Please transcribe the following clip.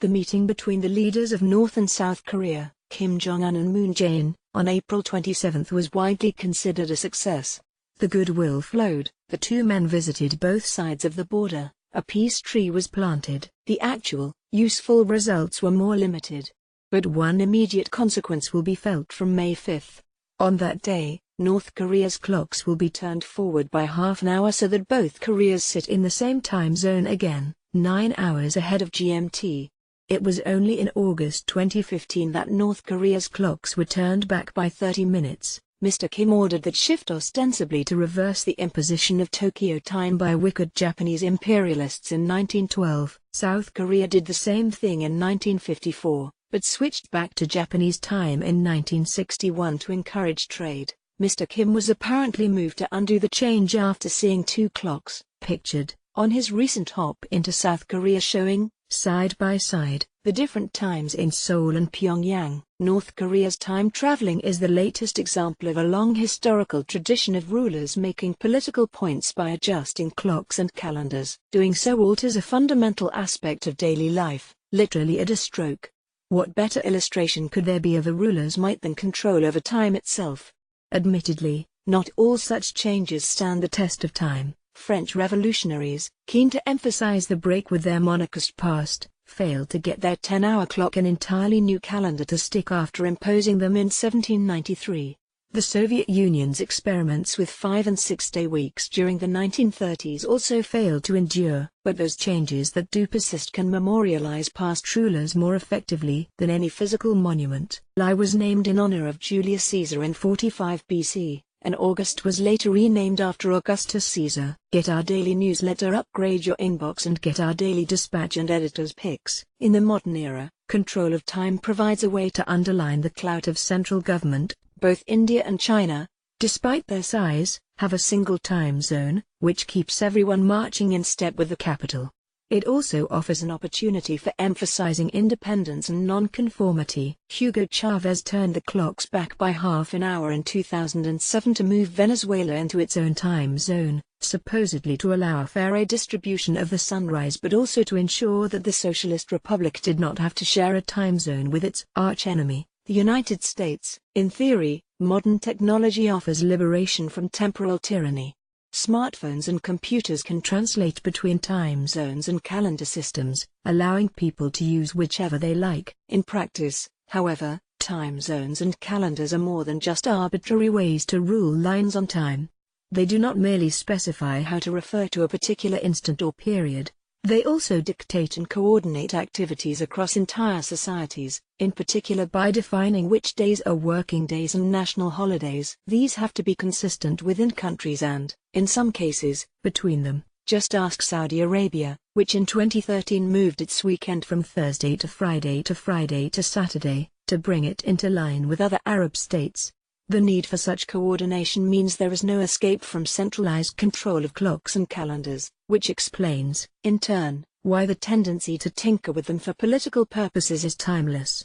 The meeting between the leaders of North and South Korea, Kim Jong-un and Moon Jae-in, on April 27 was widely considered a success. The goodwill flowed, the two men visited both sides of the border, a peace tree was planted. The actual, useful results were more limited. But one immediate consequence will be felt from May 5. On that day, North Korea's clocks will be turned forward by half an hour so that both Koreas sit in the same time zone again, 9 hours ahead of GMT. It was only in August 2015 that North Korea's clocks were turned back by 30 minutes. Mr. Kim ordered that shift ostensibly to reverse the imposition of Tokyo time by wicked Japanese imperialists in 1912. South Korea did the same thing in 1954, but switched back to Japanese time in 1961 to encourage trade. Mr. Kim was apparently moved to undo the change after seeing two clocks, pictured, on his recent hop into South Korea showing, side by side, the different times in Seoul and Pyongyang. North Korea's time traveling is the latest example of a long historical tradition of rulers making political points by adjusting clocks and calendars. Doing so alters a fundamental aspect of daily life, literally at a stroke. What better illustration could there be of a ruler's might than control over time itself? Admittedly, not all such changes stand the test of time. French revolutionaries, keen to emphasize the break with their monarchist past, failed to get their 10-hour clock an entirely new calendar to stick after imposing them in 1793. The Soviet Union's experiments with 5- and 6-day weeks during the 1930s also failed to endure, but those changes that do persist can memorialize past rulers more effectively than any physical monument. July was named in honor of Julius Caesar in 45 BC. And August was later renamed after Augustus Caesar. Get our daily newsletter, upgrade your inbox and get our daily dispatch and editor's picks. In the modern era, control of time provides a way to underline the clout of central government. Both India and China, despite their size, have a single time zone, which keeps everyone marching in step with the capital. It also offers an opportunity for emphasizing independence and non-conformity. Hugo Chavez turned the clocks back by half an hour in 2007 to move Venezuela into its own time zone, supposedly to allow a fairer distribution of the sunrise but also to ensure that the Socialist Republic did not have to share a time zone with its archenemy, the United States. In theory, modern technology offers liberation from temporal tyranny. Smartphones and computers can translate between time zones and calendar systems, allowing people to use whichever they like. In practice, however, time zones and calendars are more than just arbitrary ways to rule lines on time. They do not merely specify how to refer to a particular instant or period. They also dictate and coordinate activities across entire societies, in particular by defining which days are working days and national holidays. These have to be consistent within countries and, in some cases, between them. Just ask Saudi Arabia, which in 2013 moved its weekend from Thursday to Friday to Saturday, to bring it into line with other Arab states. The need for such coordination means there is no escape from centralized control of clocks and calendars, which explains, in turn, why the tendency to tinker with them for political purposes is timeless.